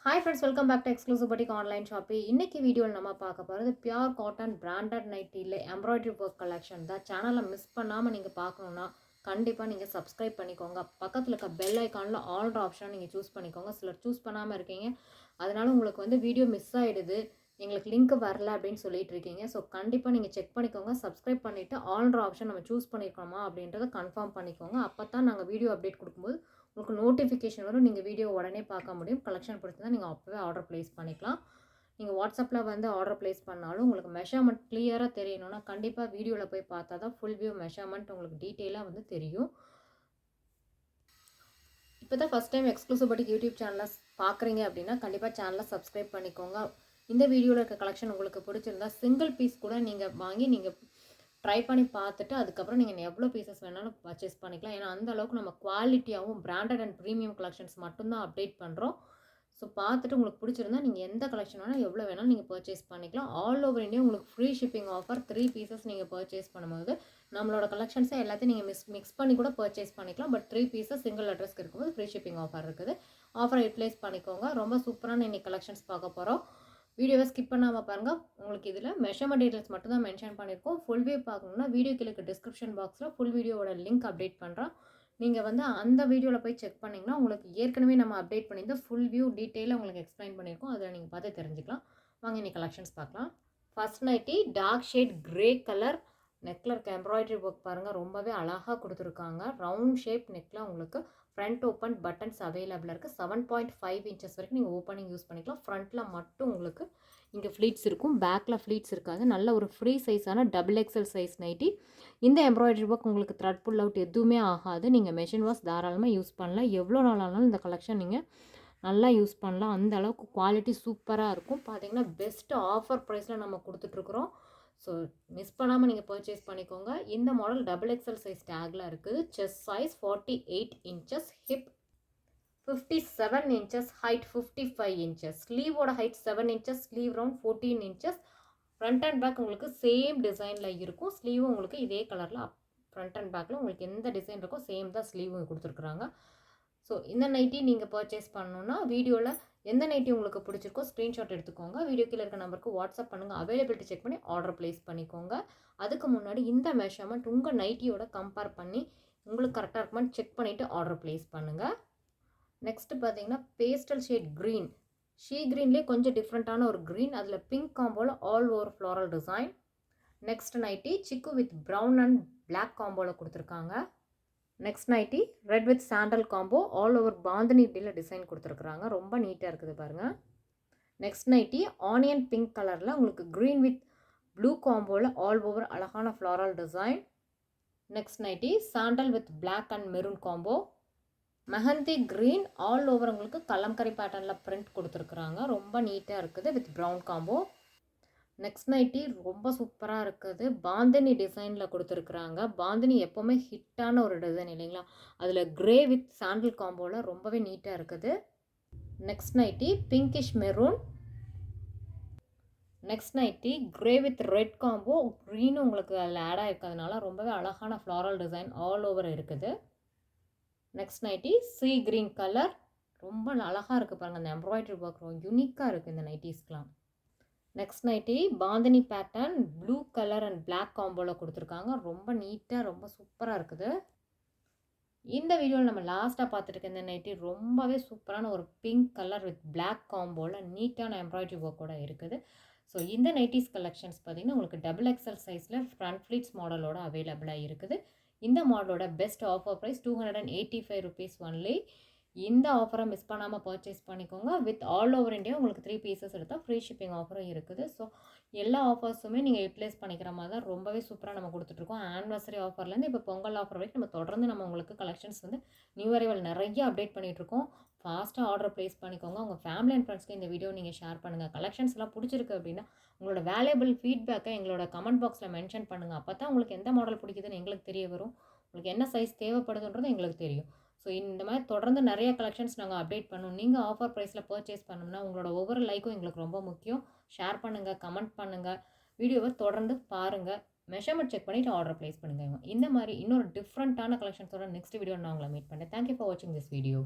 Hi friends, welcome back to Exclusive Boutique Online Shopping. இன்னைக்கு வீடியோவில் நம்ம பார்க்க போகிறது பியூர் காட்டன் பிராண்டட் நைட்டியில் எம்ப்ராய்டரி ஒர்க் கலெக்ஷன் தான். சேனலை மிஸ் பண்ணாமல் நீங்கள் பார்க்கணுன்னா கண்டிப்பாக நீங்கள் சப்ஸ்கிரைப் பண்ணிக்கோங்க. பக்கத்தில் இருக்க பெல் ஐக்கானில் ஆல் ஆப்ஷன் நீங்கள் சூஸ் பண்ணிக்கோங்க. சிலர் சூஸ் பண்ணாமல் இருக்கீங்க, அதனால உங்களுக்கு வந்து வீடியோ மிஸ் ஆகிடுது, எங்களுக்கு லிங்க் வரல அப்படின்னு சொல்லிட்டு இருக்கீங்க. ஸோ கண்டிப்பாக நீங்கள் செக் பண்ணிக்கோங்க. சப்ஸ்கிரைப் பண்ணிவிட்டு ஆல் ஆப்ஷன் நம்ம சூஸ் பண்ணியிருக்கோமா அப்படின்றத கன்ஃபார்ம் பண்ணிக்கோங்க. அப்போ தான் நாங்கள் வீடியோ அப்டேட் கொடுக்கும்போது உங்களுக்கு நோட்டிஃபிகேஷன் வரும். நீங்கள் வீடியோ உடனே பார்க்க முடியும். கலெக்ஷன் பிடிச்சிருந்தா நீங்கள் அப்போவே ஆர்டர் ப்ளேஸ் பண்ணிக்கலாம். நீங்கள் வாட்ஸ்அப்பில் வந்து ஆர்டர் ப்ளேஸ் பண்ணாலும் உங்களுக்கு மெஷர்மெண்ட் கிளியராக தெரியணும்னா கண்டிப்பாக வீடியோவில் போய் பார்த்தா தான் ஃபுல் வியூ மெஷர்மெண்ட் உங்களுக்கு டீட்டெயிலாக வந்து தெரியும். இப்போ தான் ஃபஸ்ட் டைம் எக்ஸ்க்ளூசிவ் பட்டிக் யூடியூப் சேனலை பார்க்குறீங்க அப்படின்னா கண்டிப்பாக சேனலை சப்ஸ்கிரைப் பண்ணிக்கோங்க. இந்த வீடியோவில் இருக்க கலெக்ஷன் உங்களுக்கு பிடிச்சிருந்தா சிங்கிள் பீஸ் கூட நீங்கள் வாங்கி நீங்கள் ட்ரை பண்ணி பார்த்துட்டு அதுக்கப்புறம் நீங்கள் எவ்வளோ பீசஸ் வேணாலும் பர்ச்சேஸ் பண்ணிக்கலாம். ஏன்னா அந்த அளவுக்கு நம்ம குவாலிட்டியாகவும் பிராண்டட் அண்ட் ப்ரீமியம் கலெக்ஷன்ஸ் மட்டும்தான் அப்டேட் பண்ணுறோம். ஸோ பார்த்துட்டு உங்களுக்கு பிடிச்சிருந்தா நீங்கள் எந்த கலெக்ஷன் வேணால் எவ்வளோ வேணாலும் நீங்கள் பர்ச்சேஸ் பண்ணிக்கலாம். ஆல் ஓவர் இந்தியா உங்களுக்கு ஃப்ரீ ஷிப்பிங் ஆஃபர். 3 பீசஸ் நீங்கள் பர்ச்சேஸ் பண்ணும்போது நம்மளோட கலெக்ஷன்ஸை எல்லாத்தையும் நீங்கள் மிக்ஸ் பண்ணி கூட பர்ச்சேஸ் பண்ணிக்கலாம். பட் 3 பீசஸ் சிங்கிள் அட்ரஸ்க்கு இருக்கும்போது ஃப்ரீ ஷிப்பிங் ஆஃபர் இருக்குது. ஆஃபரை யூட்டிலைஸ் பண்ணிக்கோங்க. ரொம்ப சூப்பரான இன்னைக்கு கலெக்ஷன்ஸ் பார்க்க போகிறோம். வீடியோவை ஸ்கிப் பண்ணாமல் பாருங்கள். உங்களுக்கு இதில் மெஷர்மெண்ட் டீட்டெயில்ஸ் மட்டும் தான் மென்ஷன் பண்ணியிருக்கோம். ஃபுல் வியூ பார்க்கணுன்னா வீடியோ கீழே டிஸ்கிரிப்ஷன் பாக்ஸில் ஃபுல் வீடியோவோட லிங்க் அப்டேட் பண்ணுறோம். நீங்கள் வந்து அந்த வீடியோவில் போய் செக் பண்ணிங்கன்னா உங்களுக்கு ஏற்கனவே நம்ம அப்டேட் பண்ணியிருந்த ஃபுல் வியூ டீட்டெயிலாக உங்களுக்கு எக்ஸ்பிளைன் பண்ணியிருக்கோம். அதில் நீங்கள் பார்த்து தெரிஞ்சுக்கலாம். வாங்க இன்னைக்கு கலெக்ஷன்ஸ் பார்க்கலாம். First nighty dark shade grey colour நெக்கில் இருக்க எம்ப்ராய்டரி ஒர்க் பாருங்கள், ரொம்பவே அழகாக கொடுத்துருக்காங்க. ரவுண்ட் ஷேப் நெக்கில் உங்களுக்கு ஃப்ரண்ட் ஓப்பன் பட்டன்ஸ் அவைலபிளாக இருக்குது. 7.5 இன்ச்சஸ் வரைக்கும் நீங்கள் ஓப்பனிங் யூஸ் பண்ணிக்கலாம். ஃப்ரண்ட்டில் மட்டும் உங்களுக்கு இங்கே ஃப்ளீட்ஸ் இருக்கும், பேக்கில் ஃப்ளீட்ஸ் இருக்காது. நல்ல ஒரு ஃப்ரீ சைஸான டபுள் எக்ஸல் சைஸ் நைட்டி. இந்த எம்ப்ராய்டரி ஒர்க் உங்களுக்கு த்ரெட் புல் அவுட் எதுவுமே ஆகாது. நீங்கள் மெஷின் வாஷ் தாராளமாக யூஸ் பண்ணலாம். எவ்வளோ நாளானாலும் இந்த கலெக்ஷன் நீங்கள் நல்லா யூஸ் பண்ணலாம். அந்த அளவுக்கு குவாலிட்டி சூப்பராக இருக்கும். பார்த்தீங்கன்னா பெஸ்ட் ஆஃபர் ப்ரைஸில் நம்ம கொடுத்துட்ருக்குறோம். ஸோ மிஸ் பண்ணாமல் நீங்கள் பர்ச்சேஸ் பண்ணிக்கோங்க. இந்த மாடல் டபுள் எக்ஸல் சைஸ் டேக்கில் இருக்குது. Chest size 48 inches, hip 57 inches, height 55 inches, ஸ்லீவோட height 7 inches, sleeve round 14 inches. Front and back உங்களுக்கு சேம் டிசைனில் இருக்கும். ஸ்லீவும் உங்களுக்கு இதே கலரில் ஃப்ரண்ட் அண்ட் பேக்கில் உங்களுக்கு எந்த டிசைன் இருக்கோ சேம் தான் ஸ்லீவும் கொடுத்துருக்குறாங்க. ஸோ இந்த நைட்டி நீங்கள் பர்ச்சேஸ் பண்ணணுன்னா வீடியோவில் எந்த நைட்டி உங்களுக்கு பிடிச்சிருக்கோ ஸ்க்ரீன்ஷாட் எடுத்துக்கோங்க. வீடியோ கீழே இருக்க நம்பருக்கு வாட்ஸ்அப் பண்ணுங்கள். அவைலபிலிட்டி செக் பண்ணி ஆர்டர் ப்ளேஸ் பண்ணிக்கோங்க. அதுக்கு முன்னாடி இந்த மெஷர்மெண்ட் உங்கள் நைட்டியோட கம்பேர் பண்ணி உங்களுக்கு கரெக்டாக இருக்குமான்னு செக் பண்ணிவிட்டு ஆர்டர் ப்ளேஸ் பண்ணுங்கள். நெக்ஸ்ட்டு பார்த்தீங்கன்னா பேஸ்டல் ஷேட் க்ரீன், ஷீ க்ரீன்லேயே கொஞ்சம் டிஃப்ரெண்ட்டான ஒரு க்ரீன், அதில் பிங்க் காம்போவில் all over floral design. Next nighty chikoo with brown and black காம்போவில் கொடுத்துருக்காங்க. Next nighty red with sandal combo, all over bandhani இப்படியில் டிசைன் கொடுத்துருக்குறாங்க. ரொம்ப நீட்டாக இருக்குது பாருங்கள். நெக்ஸ்ட் நைட்டி ஆனியன் பிங்க் கலரில் உங்களுக்கு க்ரீன் வித் ப்ளூ காம்போவில் ஆல் ஓவர் அழகான floral design. Next nighty sandal with black and maroon combo. Mehendi green all over உங்களுக்கு கலம்கரி பேட்டர்னில் பிரிண்ட் கொடுத்துருக்குறாங்க. ரொம்ப நீட்டாக இருக்குது with brown combo. Next nighty ரொம்ப சூப்பராக இருக்குது. பாந்தினி டிசைனில் கொடுத்துருக்குறாங்க. பாந்தினி எப்போவுமே ஹிட்டான ஒரு டிசைன் இல்லைங்களா, அதில் க்ரே வித் சாண்டில் காம்போவில் ரொம்பவே நீட்டாக இருக்குது. Next nighty pinkish maroon. Next nighty grey with red combo, க்ரீனும் உங்களுக்கு அதில் ஆட் ஆகிருக்கிறதுனால ரொம்பவே அழகான ஃப்ளாரல் டிசைன் ஆல் ஓவர் இருக்குது. Next nighty sea green colour, ரொம்ப அழகாக இருக்குது பாருங்கள். அந்த எம்ப்ராய்டரி ஒர்க் ரொம்ப யூனிக்காக இருக்குது இந்த நைட்டிஸ்க்கெலாம். Next nighty bandhani pattern blue colour and black காம்போவில் கொடுத்துருக்காங்க. ரொம்ப நீட்டாக ரொம்ப சூப்பராக இருக்குது. இந்த வீடியோவில் நம்ம லாஸ்ட்டாக பார்த்துட்டு இந்த நைட்டி ரொம்பவே சூப்பரான ஒரு பிங்க் கலர் வித் பிளாக் காம்போவில் நீட்டான எம்ப்ராய்டரி ஒர்க்கோட இருக்குது. ஸோ இந்த நைட்டிஸ் கலெக்ஷன்ஸ் பார்த்திங்கன்னா உங்களுக்கு டபுள் எக்ஸல் சைஸில் ஃப்ரண்ட் ஃப்ளீட்ஸ் மாடலோட அவைலபிளாக இருக்குது. இந்த மாடலோட best offer price 285 rupees only. இந்த ஆஃபரை மிஸ் பண்ணாமல் பர்ச்சேஸ் பண்ணிக்கோங்க. வித் ஆல் ஓவர் இந்தியா உங்களுக்கு 3 பீசஸ் எடுத்தால் ஃப்ரீ ஷிப்பிங் ஆஃபரும் இருக்குது. ஸோ எல்லா ஆஃபர்ஸுமே நீங்கள் யூட்டிலைஸ் பண்ணிக்கிற மாதிரி தான் ரொம்பவே சூப்பராக நம்ம கொடுத்துட்ருக்கோம். ஆனிவர்சரி ஆஃபர்லேருந்து இப்போ பொங்கல் ஆஃபர் வரைக்கும் நம்ம தொடர்ந்து நம்ம உங்களுக்கு கலெக்ஷன்ஸ் வந்து நியூ அரைவல் நிறைய அப்டேட் பண்ணிகிட்ருக்கோம். ஃபாஸ்ட்டாக ஆர்டர் ப்ளேஸ் பண்ணிக்கோங்க. உங்கள் ஃபேமிலி அண்ட் ஃப்ரெண்ட்ஸ்க்கு இந்த வீடியோ நீங்கள் ஷேர் பண்ணுங்கள். கலெக்ஷன்ஸ் எல்லாம் பிடிச்சிருக்கு அப்படின்னா உங்களோட வேல்யூபிள் ஃபீட்பேக்கை எங்களோட கமெண்ட் பாக்ஸில் மென்ஷன் பண்ணுங்கள். அப்போ தான் உங்களுக்கு எந்த மாடல் பிடிக்குதுன்னு எங்களுக்கு தெரிய வரும். உங்களுக்கு என்ன சைஸ் தேவைப்படுதுன்றது எங்களுக்கு தெரியும். ஸோ இந்த மாதிரி தொடர்ந்து நிறைய கலெக்ஷன்ஸ் நாங்கள் அப்டேட் பண்ணுவோம். நீங்கள் ஆஃபர் ப்ரைஸில் பர்ச்சேஸ் பண்ணோம்னா உங்களோட ஒவ்வொரு லைக்கும் எங்களுக்கு ரொம்ப முக்கியம். ஷேர் பண்ணுங்கள், கமெண்ட் பண்ணுங்கள், வீடியோவை தொடர்ந்து பாருங்கள், மெஷர்மெண்ட் செக் பண்ணிவிட்டு ஆர்டர் ப்ளேஸ் பண்ணுங்கள். இந்த மாதிரி இன்னொரு டிஃப்ரெண்ட்டான கலெக்ஷன்ஸோட நெக்ஸ்ட் வீடியோ நான் உங்களை மீட் பண்ணேன். தேங்க்யூ ஃபார் வாட்சிங் திஸ் வீடியோ.